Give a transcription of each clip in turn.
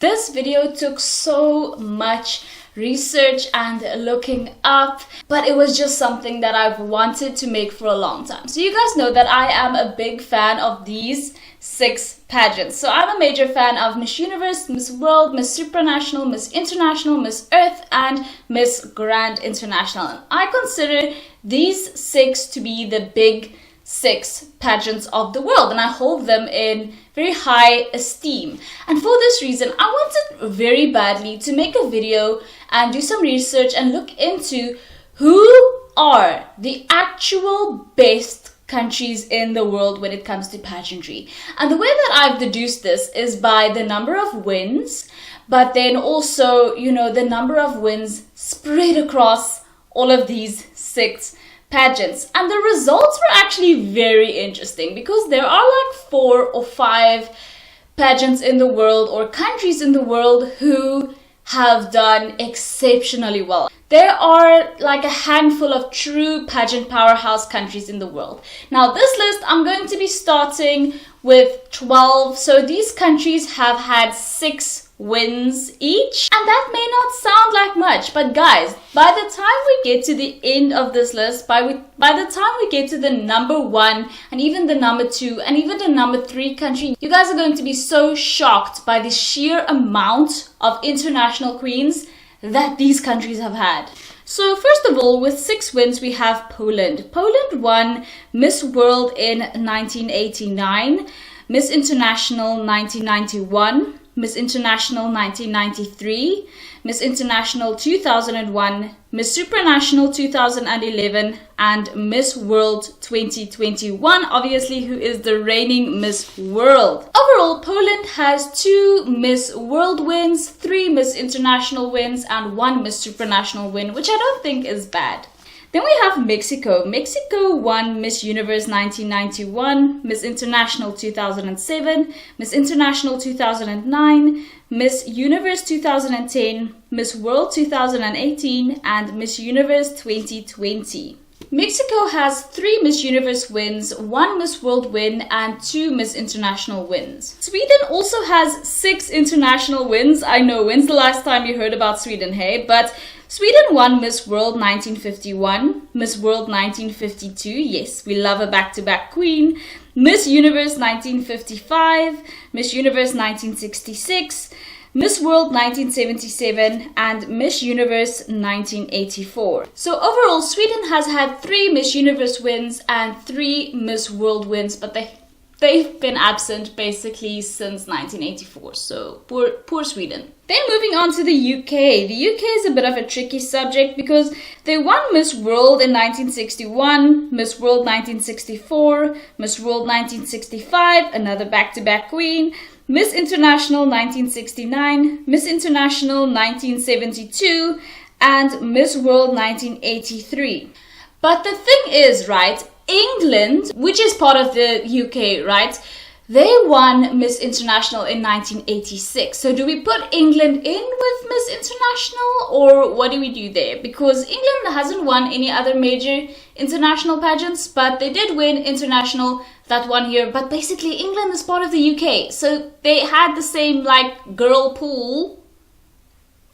This video took so much research and looking up, but it was just something that I've wanted to make for a long time. So you guys know that I am a big fan of these 6 pageants. So I'm a major fan of Miss Universe, Miss World, Miss Supranational, Miss International, Miss Earth, and Miss Grand International. And I consider these 6 to be the big 6 pageants of the world, and I hold them in very high esteem. And for this reason, I wanted very badly to make a video and do some research and look into who are the actual best countries in the world when it comes to pageantry. And the way that I've deduced this is by the number of wins, but then also, the number of wins spread across all of these 6 pageants. And the results were actually very interesting because there are like 4 or 5 pageants in the world or countries in the world who have done exceptionally well. There are like a handful of true pageant powerhouse countries in the world. Now this list, I'm going to be starting with 12. So these countries have had 6 wins each, and that may not sound like much, but guys, by the time we get to the end of this list, by the time we get to the number 1 and even the number 2 and even the number 3 country, you guys are going to be so shocked by the sheer amount of international queens that these countries have had. So first of all, with 6 wins, we have Poland. Poland won Miss World in 1989, Miss International 1991, Miss International 1993, Miss International 2001, Miss Supranational 2011, and Miss World 2021, obviously, who is the reigning Miss World. Overall, Poland has 2 Miss World wins, 3 Miss International wins, and 1 Miss Supranational win, which I don't think is bad. Then we have Mexico. Mexico won Miss Universe 1991, Miss International 2007, Miss International 2009, Miss Universe 2010, Miss World 2018, and Miss Universe 2020. Mexico has 3 Miss Universe wins, 1 Miss World win, and 2 Miss International wins. Sweden also has 6 international wins. I know, when's the last time you heard about Sweden, hey? But Sweden won Miss World 1951, Miss World 1952, yes, we love a back-to-back queen, Miss Universe 1955, Miss Universe 1966, Miss World 1977, and Miss Universe 1984. So overall, Sweden has had 3 Miss Universe wins and 3 Miss World wins, but they've been absent basically since 1984, so poor Sweden. Then moving on to the UK. The UK is a bit of a tricky subject because they won Miss World in 1961, Miss World 1964, Miss World 1965, another back-to-back queen, Miss International 1969, Miss International 1972, and Miss World 1983. But the thing is, right, England, which is part of the UK, right, they won Miss International in 1986. So do we put England in with Miss International, or what do we do there? Because England hasn't won any other major international pageants, but they did win international that one year. But basically England is part of the UK, so they had the same like girl pool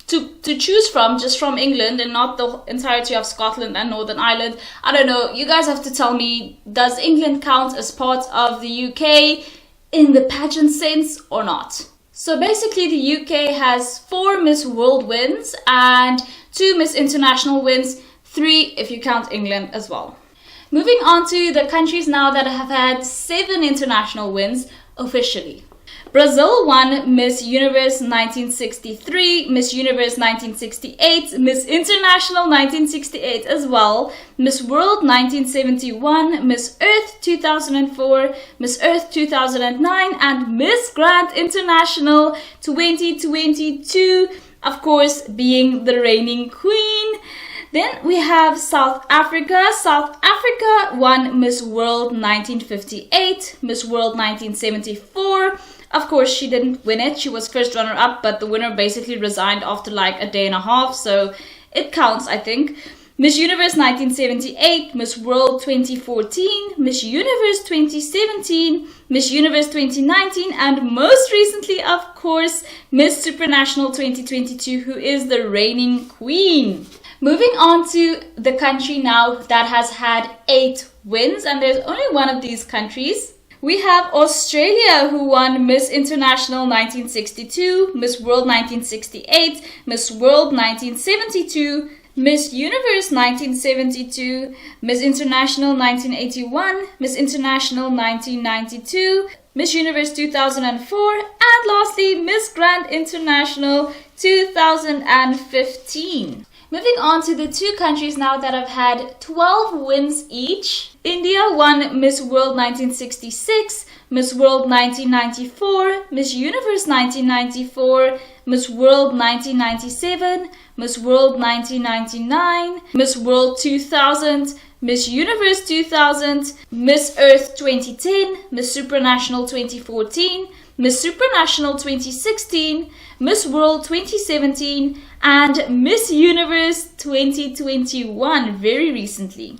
to choose from, just from England and not the entirety of Scotland and Northern Ireland. I don't know, you guys have to tell me, does England count as part of the UK in the pageant sense or not? So basically the UK has 4 Miss World wins and 2 Miss International wins, 3 if you count England as well. Moving on to the countries now that have had 7 international wins officially. Brazil won Miss Universe 1963, Miss Universe 1968, Miss International 1968 as well, Miss World 1971, Miss Earth 2004, Miss Earth 2009, and Miss Grand International 2022, of course being the reigning queen. Then we have South Africa. South Africa won Miss World 1958, Miss World 1974. Of course, she didn't win it. She was first runner-up, but the winner basically resigned after like a day and a half, so it counts, I think. Miss Universe 1978, Miss World 2014, Miss Universe 2017, Miss Universe 2019, and most recently, of course, Miss Supranational 2022, who is the reigning queen. Moving on to the country now that has had 8 wins, and there's only one of these countries. We have Australia, who won Miss International 1962, Miss World 1968, Miss World 1972, Miss Universe 1972, Miss International 1981, Miss International 1992, Miss Universe 2004, and lastly, Miss Grand International 2015. Moving on to the 2 countries now that have had 12 wins each. India won Miss World 1966, Miss World 1994, Miss Universe 1994, Miss World 1997, Miss World 1999, Miss World 2000, Miss Universe 2000, Miss Earth 2010, Miss Supranational 2014, Miss Supranational 2016, Miss World 2017, and Miss Universe 2021 very recently.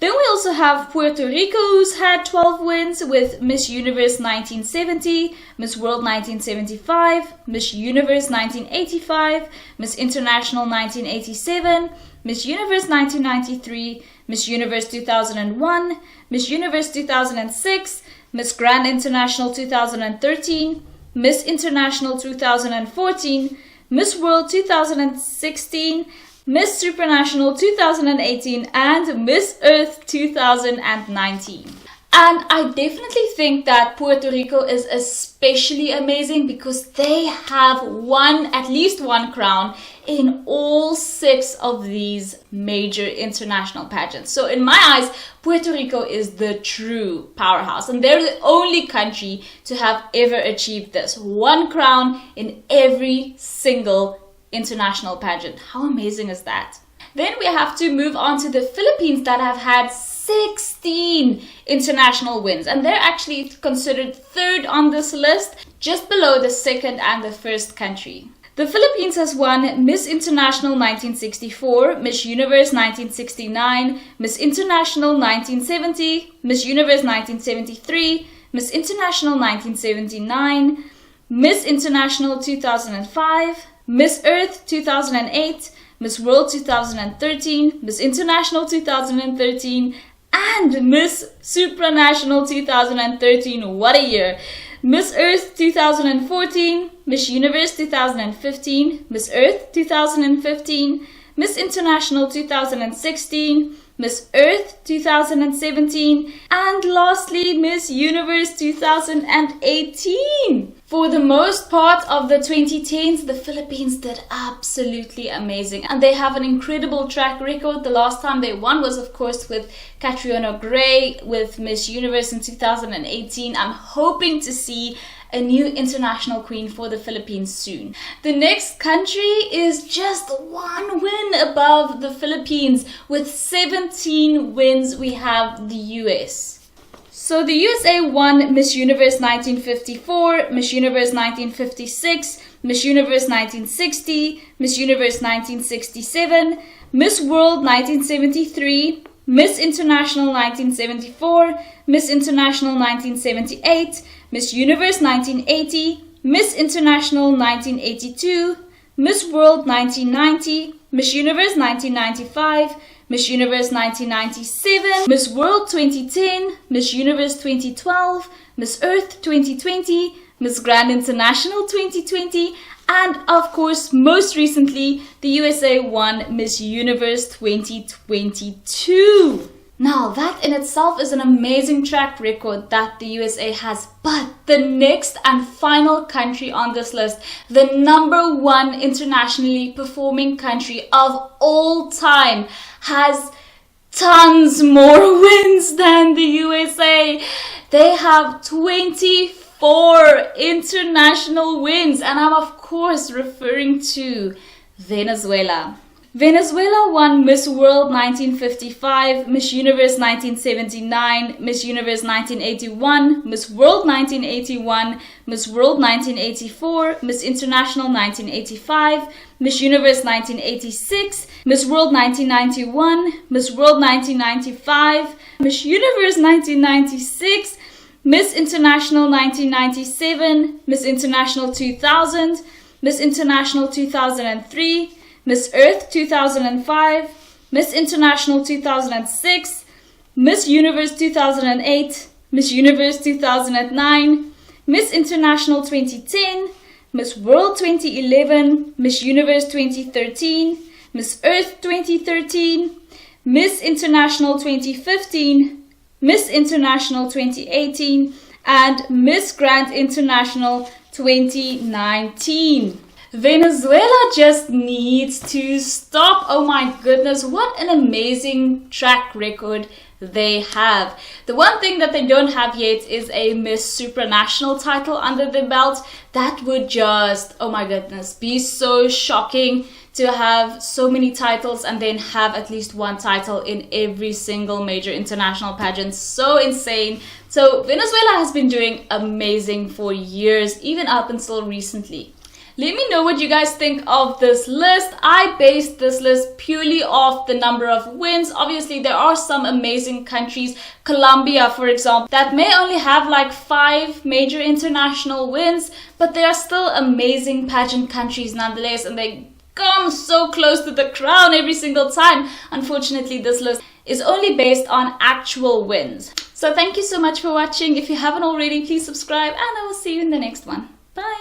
Then we also have Puerto Rico, who's had 12 wins with Miss Universe 1970, Miss World 1975, Miss Universe 1985, Miss International 1987, Miss Universe 1993, Miss Universe 2001, Miss Universe 2006, Miss Grand International 2013, Miss International 2014, Miss World 2016, Miss Supranational 2018, and Miss Earth 2019. And I definitely think that Puerto Rico is especially amazing because they have won at least 1 crown in all 6 of these major international pageants. So in my eyes, Puerto Rico is the true powerhouse, and they're the only country to have ever achieved this. 1 crown in every single international pageant. How amazing is that? Then we have to move on to the Philippines that have had 16 international wins, and they're actually considered 3rd on this list, just below the 2nd and the 1st country. The Philippines has won Miss International 1964, Miss Universe 1969, Miss International 1970, Miss Universe 1973, Miss International 1979, Miss International 2005, Miss Earth 2008, Miss World 2013, Miss International 2013, and Miss Supranational 2013. What a year! Miss Earth 2014, Miss Universe 2015, Miss Earth 2015, Miss International 2016, Miss Earth 2017, and lastly Miss Universe 2018. For the most part of the 2010s, the Philippines did absolutely amazing, and they have an incredible track record. The last time they won was, of course, with Catriona Gray with Miss Universe in 2018. I'm hoping to see a new international queen for the Philippines soon. The next country is just 1 win above the Philippines. With 17 wins, we have the US. So the USA won Miss Universe 1954, Miss Universe 1956, Miss Universe 1960, Miss Universe 1967, Miss World 1973, Miss International 1974, Miss International 1978, Miss Universe 1980, Miss International 1982, Miss World 1990, Miss Universe 1995, Miss Universe 1997, Miss World 2010, Miss Universe 2012, Miss Earth 2020, Miss Grand International 2020, and of course, most recently, the USA won Miss Universe 2022. Now, that in itself is an amazing track record that the USA has, but the next and final country on this list, the number 1 internationally performing country of all time, has tons more wins than the USA. They have 24 international wins, and I'm of course referring to Venezuela. Venezuela won Miss World 1955, Miss Universe 1979, Miss Universe 1981, Miss World 1981, Miss World 1984, Miss International 1985, Miss Universe 1986, Miss World 1991, Miss World 1995, Miss Universe 1996, Miss International 1997, Miss International 2000, Miss International 2003, Miss Earth 2005, Miss International 2006, Miss Universe 2008, Miss Universe 2009, Miss International 2010, Miss World 2011, Miss Universe 2013, Miss Earth 2013, Miss International 2015, Miss International 2018, and Miss Grand International 2019. Venezuela just needs to stop. Oh my goodness, what an amazing track record they have. The one thing that they don't have yet is a Miss Supranational title under their belt. That would just, oh my goodness, be so shocking to have so many titles and then have at least one title in every single major international pageant. So insane. So Venezuela has been doing amazing for years, even up until recently. Let me know what you guys think of this list. I based this list purely off the number of wins. Obviously, there are some amazing countries, Colombia, for example, that may only have like 5 major international wins, but they are still amazing pageant countries nonetheless, and they come so close to the crown every single time. Unfortunately, this list is only based on actual wins. So thank you so much for watching. If you haven't already, please subscribe, and I will see you in the next one. Bye!